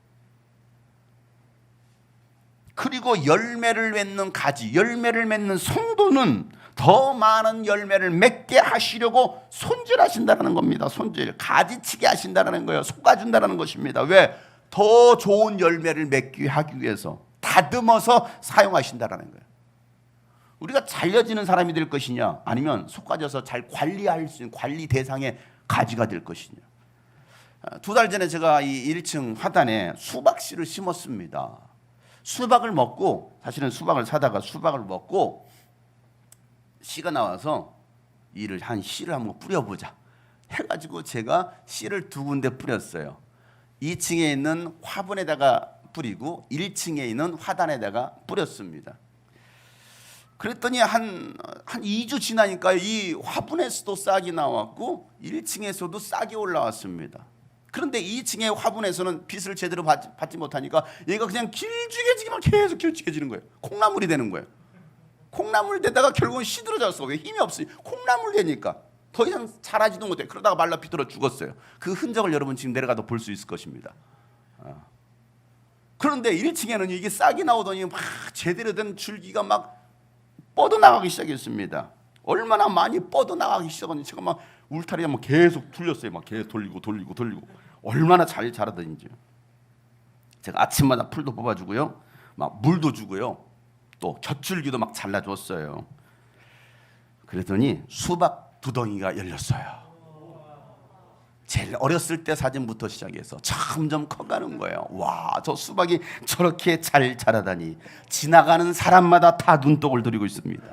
그리고 열매를 맺는 가지, 열매를 맺는 성도는 더 많은 열매를 맺게 하시려고 손질하신다는 겁니다. 손질, 가지치게 하신다는 거예요. 솎아준다는 것입니다. 왜? 더 좋은 열매를 맺기 하기 위해서 다듬어서 사용하신다는 거예요. 우리가 잘려지는 사람이 될 것이냐, 아니면 솎아져서 잘 관리할 수 있는 관리 대상의 가지가 될 것이냐. 2달 전에 제가 이 1층 화단에 수박씨를 심었습니다. 수박을 먹고, 사실은 수박을 사다가 수박을 먹고 씨가 나와서 이를 한 씨를 한번 뿌려보자 해가지고 제가 씨를 2군데 뿌렸어요. 2층에 있는 화분에다가 뿌리고 1층에 있는 화단에다가 뿌렸습니다. 그랬더니 한 2주 지나니까 이 화분에서도 싹이 나왔고 1층에서도 싹이 올라왔습니다. 그런데 2층의 화분에서는 빛을 제대로 받지 못하니까 얘가 그냥 길쭉해지기만 계속 길쭉해지는 거예요. 콩나물이 되는 거예요. 콩나물 되다가 결국은 시들어졌어. 왜? 힘이 없어요. 콩나물 되니까 더 이상 자라지도 못해. 그러다가 말라 비틀어 죽었어요. 그 흔적을 여러분 지금 내려가도 볼 수 있을 것입니다. 그런데 1층에는 이게 싹이 나오더니 막 제대로 된 줄기가 막 뻗어나가기 시작했습니다. 얼마나 많이 뻗어나가기 시작하니 제가 막 울타리에 막 계속 돌렸어요. 막 계속 돌리고 얼마나 잘 자라든지. 제가 아침마다 풀도 뽑아주고요, 막 물도 주고요, 또 젖줄기도 막 잘라줬어요. 그랬더니 수박 두덩이가 열렸어요. 제일 어렸을 때 사진부터 시작해서 점점 커가는 거예요. 와, 저 수박이 저렇게 잘 자라다니. 지나가는 사람마다 다 눈독을 들이고 있습니다.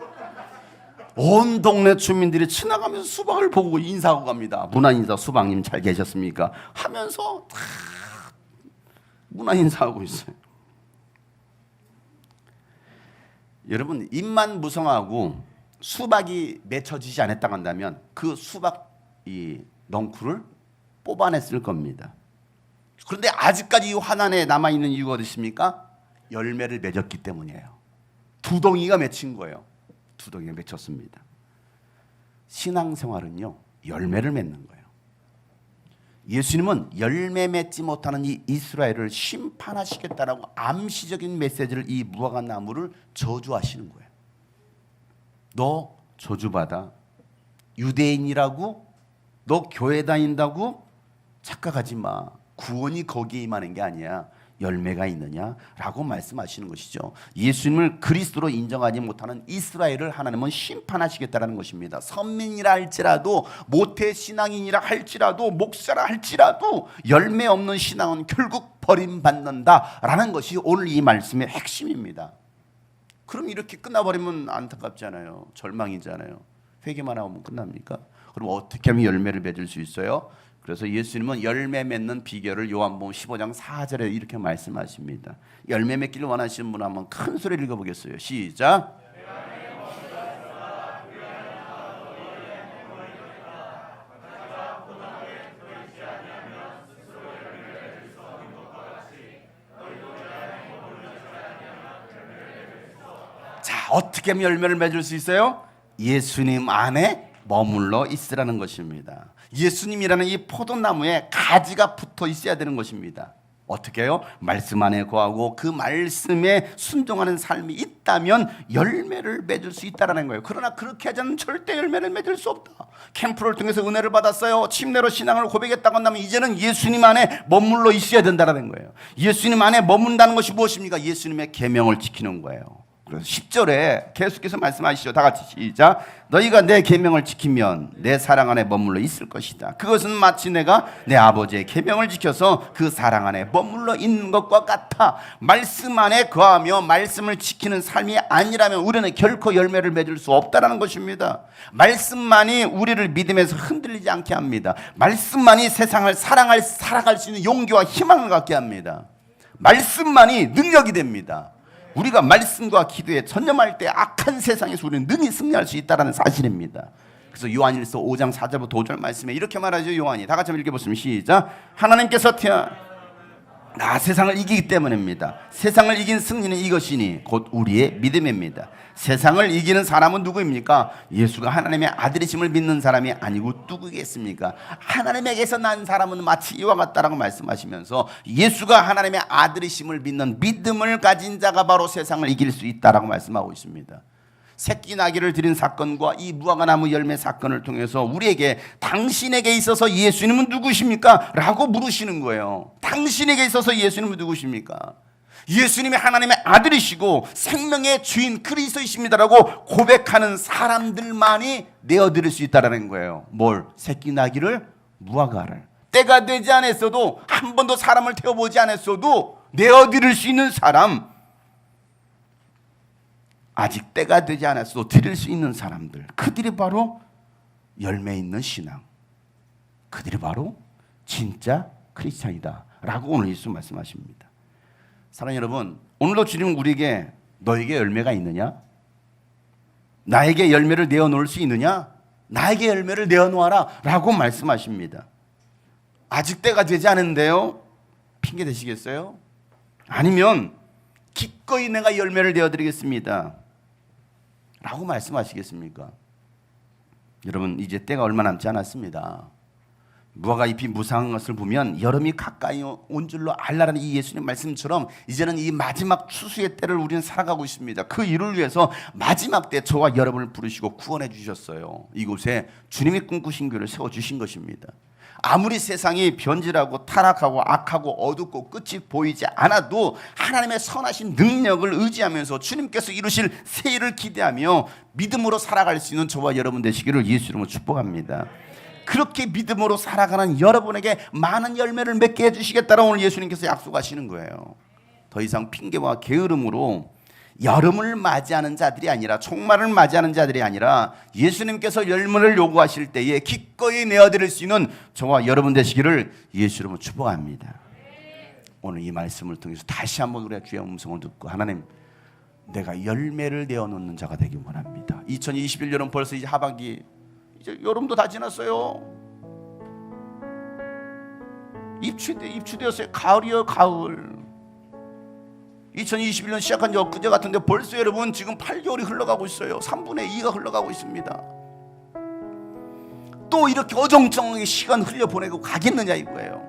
온 동네 주민들이 지나가면서 수박을 보고 인사하고 갑니다. 문화인사 수박님 잘 계셨습니까? 하면서 다 문화인사하고 있어요. 여러분, 잎만 무성하고 수박이 맺혀지지 않았다고 한다면 그 수박 이 넝쿨을 뽑아냈을 겁니다. 그런데 아직까지 이 화단에 남아있는 이유가 어디십니까? 열매를 맺었기 때문이에요. 두덩이가 맺힌 거예요. 두덩이가 맺혔습니다. 신앙생활은요, 열매를 맺는 거예요. 예수님은 열매 맺지 못하는 이 이스라엘을 심판하시겠다라고 암시적인 메시지를 이 무화과 나무를 저주하시는 거예요. 너 저주받아. 유대인이라고? 너 교회 다닌다고? 착각하지 마. 구원이 거기에 임하는 게 아니야. 열매가 있느냐라고 말씀하시는 것이죠. 예수님을 그리스도로 인정하지 못하는 이스라엘을 하나님은 심판하시겠다는 것입니다. 선민이라 할지라도, 모태 신앙인이라 할지라도, 목사라 할지라도 열매 없는 신앙은 결국 버림받는다라는 것이 오늘 이 말씀의 핵심입니다. 그럼 이렇게 끝나버리면 안타깝잖아요. 절망이잖아요. 회개만 하면 끝납니까? 그럼 어떻게 하면 열매를 맺을 수 있어요? 그래서 예수님은 열매 맺는 비결을 요한복음 15장 4절에 이렇게 말씀하십니다. 열매 맺기를 원하시는 분 한번 큰 소리를 읽어보겠어요. 시작. 자, 어떻게 하면 열매를 맺을 수 있어요? 예수님 안에 머물러 있으라는 것입니다. 예수님이라는 이 포도나무에 가지가 붙어 있어야 되는 것입니다. 어떻게 해요? 말씀 안에 거하고 그 말씀에 순종하는 삶이 있다면 열매를 맺을 수 있다는 거예요. 그러나 그렇게 하지 않으면 절대 열매를 맺을 수 없다. 캠프를 통해서 은혜를 받았어요. 침례로 신앙을 고백했다고 한다면 이제는 예수님 안에 머물러 있어야 된다는 거예요. 예수님 안에 머문다는 것이 무엇입니까? 예수님의 계명을 지키는 거예요. 그래서 10절에 계속해서 말씀하시죠. 다 같이 시작. 너희가 내 계명을 지키면 내 사랑 안에 머물러 있을 것이다. 그것은 마치 내가 내 아버지의 계명을 지켜서 그 사랑 안에 머물러 있는 것과 같아. 말씀 안에 거하며 말씀을 지키는 삶이 아니라면 우리는 결코 열매를 맺을 수 없다는 것입니다. 말씀만이 우리를 믿음에서 흔들리지 않게 합니다. 말씀만이 세상을 살아갈 수 있는 용기와 희망을 갖게 합니다. 말씀만이 능력이 됩니다. 우리가 말씀과 기도에 전념할 때 악한 세상에서 우리는 능히 승리할 수 있다는 사실입니다. 그래서 요한일서 5장 4절부터 5절 말씀에 이렇게 말하죠. 요한이 다 같이 한번 읽어보시면 시작. 하나님께서 세상을 이기기 때문입니다. 세상을 이긴 승리는 이것이니 곧 우리의 믿음입니다. 세상을 이기는 사람은 누구입니까? 예수가 하나님의 아들이심을 믿는 사람이 아니고 누구겠습니까? 하나님에게서 난 사람은 마치 이와 같다라고 말씀하시면서 예수가 하나님의 아들이심을 믿는 믿음을 가진 자가 바로 세상을 이길 수 있다라고 말씀하고 있습니다. 새끼 나귀를 드린 사건과 이 무화과나무 열매 사건을 통해서 우리에게 당신에게 있어서 예수님은 누구십니까? 라고 물으시는 거예요. 당신에게 있어서 예수님은 누구십니까? 예수님이 하나님의 아들이시고 생명의 주인 그리스도이십니다라고 고백하는 사람들만이 내어드릴 수 있다는 거예요. 뭘? 새끼 나귀를, 무화과를. 때가 되지 않았어도, 한 번도 사람을 태워보지 않았어도 내어드릴 수 있는 사람, 아직 때가 되지 않았어도 드릴 수 있는 사람들, 그들이 바로 열매 있는 신앙, 그들이 바로 진짜 크리스찬이다 라고 오늘 예수 말씀하십니다. 사랑하는 여러분, 오늘도 주님은 우리에게 너에게 열매가 있느냐? 나에게 열매를 내어놓을 수 있느냐? 나에게 열매를 내어놓아라 라고 말씀하십니다. 아직 때가 되지 않은데요? 핑계 대시겠어요? 아니면 기꺼이 내가 열매를 내어드리겠습니다 라고 말씀하시겠습니까? 여러분, 이제 때가 얼마 남지 않았습니다. 무화과 잎이 무성한 것을 보면 여름이 가까이 온 줄로 알라라는 이 예수님 말씀처럼 이제는 이 마지막 추수의 때를 우리는 살아가고 있습니다. 그 일을 위해서 마지막 때 저와 여러분을 부르시고 구원해 주셨어요. 이곳에 주님이 꿈꾸신 교회를 세워주신 것입니다. 아무리 세상이 변질하고 타락하고 악하고 어둡고 끝이 보이지 않아도 하나님의 선하신 능력을 의지하면서 주님께서 이루실 새 일을 기대하며 믿음으로 살아갈 수 있는 저와 여러분 되시기를 예수 이름으로 축복합니다. 그렇게 믿음으로 살아가는 여러분에게 많은 열매를 맺게 해주시겠다라고 오늘 예수님께서 약속하시는 거예요. 더 이상 핑계와 게으름으로 여름을 맞이하는 자들이 아니라, 종말을 맞이하는 자들이 아니라 예수님께서 열매를 요구하실 때에 기꺼이 내어드릴 수 있는 저와 여러분 되시기를 예수 이름으로 축복합니다. 오늘 이 말씀을 통해서 다시 한번 우리가 주의 음성을 듣고, 하나님, 내가 열매를 내어놓는 자가 되길 원합니다. 2021년은 벌써 이제 하반기, 이제 여름도 다 지났어요. 입추되었어요. 가을이요, 가을. 2021년 시작한 지 엊그제 같은데 벌써 여러분 지금 8개월이 흘러가고 있어요. 3분의 2가 흘러가고 있습니다. 또 이렇게 어정쩡하게 시간 흘려보내고 가겠느냐 이거예요.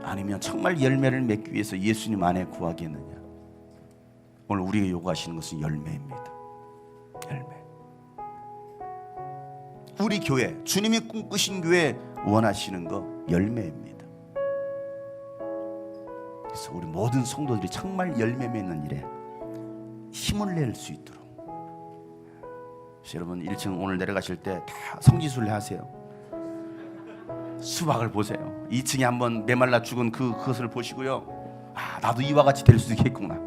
아니면 정말 열매를 맺기 위해서 예수님 안에 구하겠느냐. 오늘 우리가 요구하시는 것은 열매입니다. 열매. 우리 교회, 주님이 꿈꾸신 교회 원하시는 거 열매입니다. 그래서 우리 모든 성도들이 정말 열매 맺는 일에 힘을 낼 수 있도록. 그래서 여러분 1층 오늘 내려가실 때 다 성지순례 하세요. 수박을 보세요. 2층에 한번 메말라 죽은 그것을 보시고요. 아, 나도 이와 같이 될 수도 있겠구나.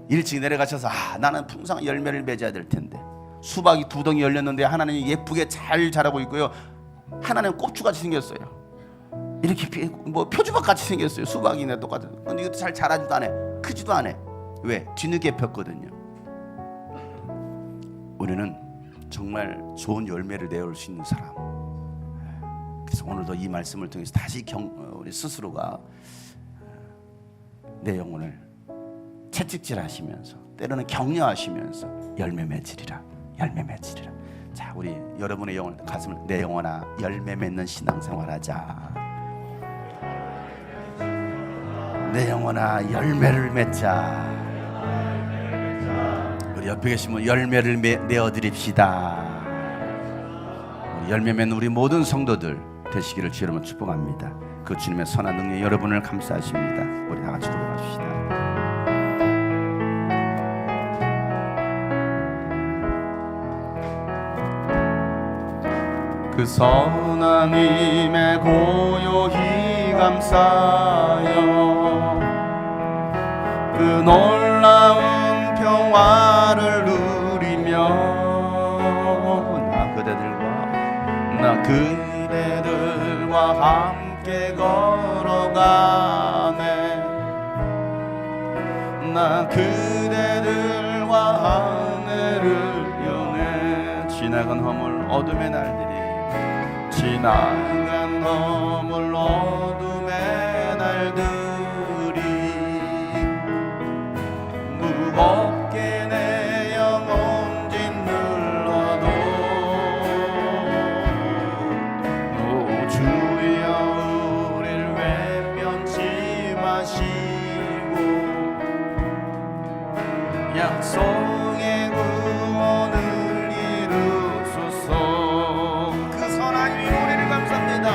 1층에 내려가셔서 나는 풍성한 열매를 맺어야 될 텐데. 수박이 2덩이 열렸는데 하나는 예쁘게 잘 자라고 있고요. 하나는 꼽주같이 생겼어요. 이렇게 뭐 표주박 같이 생겼어요. 수박이네 똑같은. 근데 이것도 잘 자라지도 않아. 크지도 않아. 왜? 뒤늦게 폈거든요. 우리는 정말 좋은 열매를 내올 수 있는 사람. 그래서 오늘도 이 말씀을 통해서 다시 우리 스스로가 내 영혼을 채찍질하시면서 때로는 격려하시면서 열매 맺으리라. 열매 맺으리라. 자, 우리 여러분의 영혼 가슴을 내 영혼아 열매 맺는 신앙생활하자. 내 영혼아 열매를 맺자. 우리 옆에 계신 분 열매를 내어드립시다. 우리 열매 맺는 우리 모든 성도들 되시기를 주 여러분 축복합니다. 그 주님의 선한 능력 여러분을 감사하십니다. 우리 다 같이 고백합시다. 그 선한 힘에 고요히 감사하여 그 놀라운 평화를 누리며 나 그대들과 함께 걸어가네. 나 그대들과 하늘을 여네. 지나간 허물 어둠의 날들이 지나간 허물 어둠의 날들이 무겁게 내 영혼 짓눌러도 오 주여 우릴 외면치 마시고 약속의 구원을 이루소서. 그 선한 힘이 우리를 감쌉니다.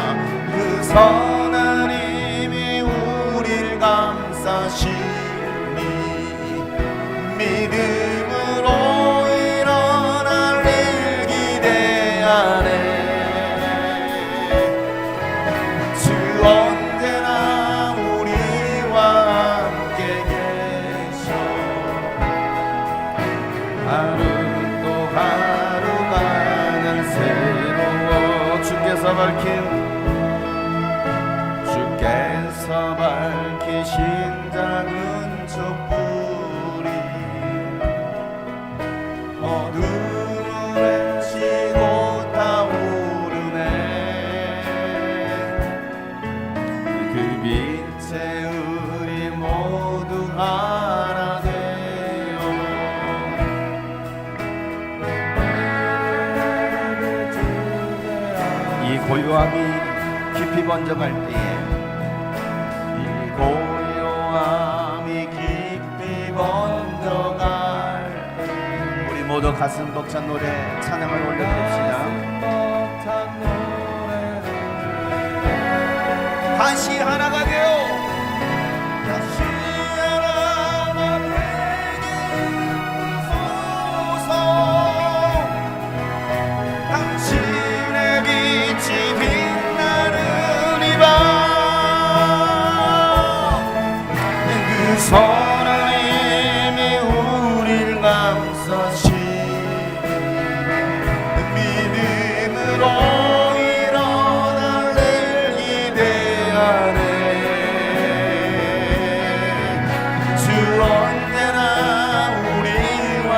그 선한 힘이 우리를 감싸시니 믿음으로 일어날 일 기대하네. 주 언제나 우리와 함께 계셔. 하루 또 하루가 날 새로워. 주께서 밝히신 작은 촛불이 어둠을 헤치고 타오르네. 그 빛에 우리 모두 하나 되어 이 고요함이 깊이 번져갈 때에 고요함이 깊이 번져갈 우리 모두 가슴 벅찬 노래 찬양을 올려드립시다. 다시 하나가 되어 다시 하나가 되게 소서. 당신의 빛이 빛나는 이 밤 선한 힘이 우릴 감싸시니 믿음으로 일어날 일 기대하네. 주 언제나 우리와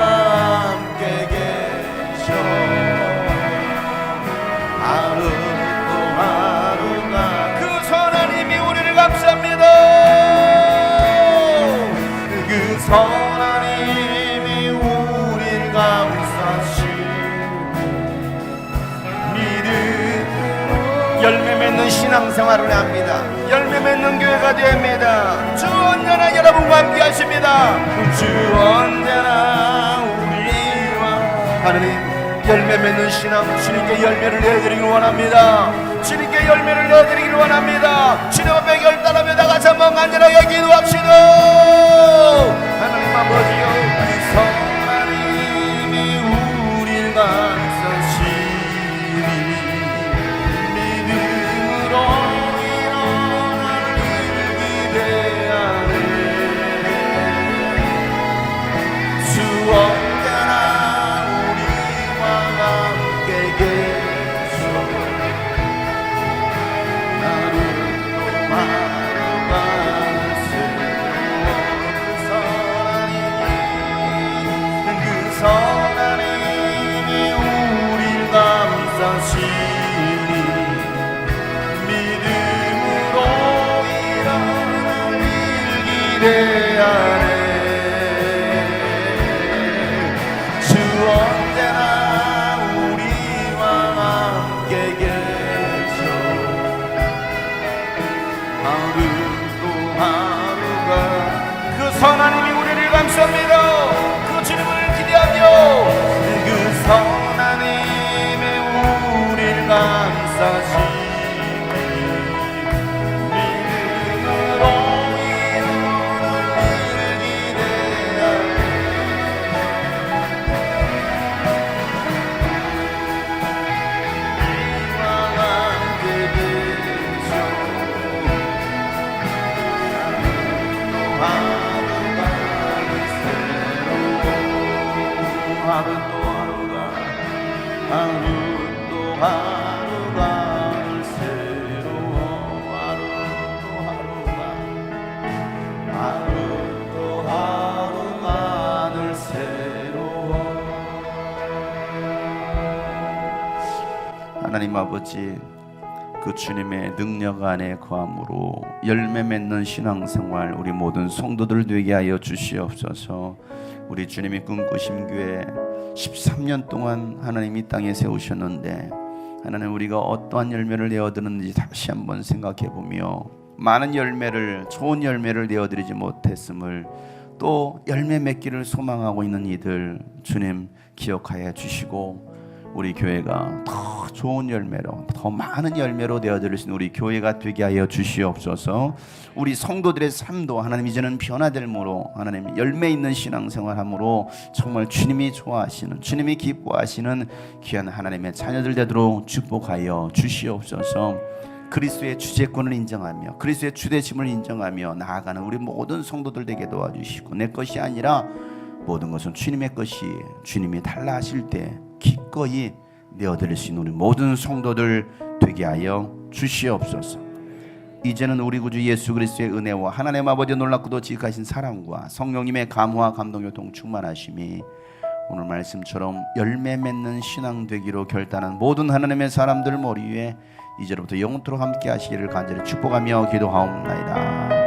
함께 계셔. 하루 또 하루가 그 하나님이 우리를 감싸시고 열매 맺는 신앙생활을 합니다. 열매 맺는 교회가 됩니다. 주 언제나 여러분과 함께 하십니다. 주 언제나 우리와 하나님 열매 맺는 신앙 주님께 열매를 내드리길 원합니다. 주님께 열매를 내드리길 원합니다. 주님 앞에 결단하며 다같이 한번 간절하게 기도합시다. 하나님 아버지여 하나님이 우리를 감싸시니 믿음으로 일어나는 기대하네. 주 언제나 우리와 함께 계셔 나를 또 하루가 하나님이 우리를 감싸시니 믿음으로 일어날 일 기대하네. 주 언제나 우리와 함께 계셔 하루 또 하루가 그 선하님이 우리를 감쌉니다. 그 주님을 그 선하님의 우리를 감싸시니 믿음으로 일어날 일 기대하네. 우리와 함께 계셔 하루 또 하루가 새로워 하루 또 하루가 늘 새로워. 하나님 아버지 그 주님의 능력 안에 거함으로 열매 맺는 신앙생활 우리 모든 성도들 되게 하여 주시옵소서. 우리 주님이 꿈꾸신 교회 13년 동안 하나님 이 땅에 세우셨는데 하나님 우리가 어떠한 열매를 내어드는지 다시 한번 생각해보며 많은 열매를 좋은 열매를 내어드리지 못했음을 또 열매 맺기를 소망하고 있는 이들 주님 기억하여 주시고 우리 교회가 더 좋은 열매로 더 많은 열매로 되어드릴 수 있는 우리 교회가 되게 하여 주시옵소서. 우리 성도들의 삶도 하나님 이제는 변화될므로 하나님 열매 있는 신앙생활함으로 정말 주님이 좋아하시는 주님이 기뻐하시는 귀한 하나님의 자녀들 되도록 축복하여 주시옵소서. 그리스도의 주재권을 인정하며 그리스도의 주대심을 인정하며 나아가는 우리 모든 성도들 되게 도와주시고 내 것이 아니라 모든 것은 주님의 것이 주님이 달라 하실 때 기꺼이 내어드릴 수 있는 우리 모든 성도들 되게 하여 주시옵소서. 이제는 우리 구주 예수 그리스도의 은혜와 하나님 아버지의 놀랍고도 지극하신 사랑과 성령님의 감화와 감동교통 충만하심이 오늘 말씀처럼 열매 맺는 신앙 되기로 결단한 모든 하나님의 사람들 머리 위에 이제로부터 영원토록 함께 하시기를 간절히 축복하며 기도하옵나이다.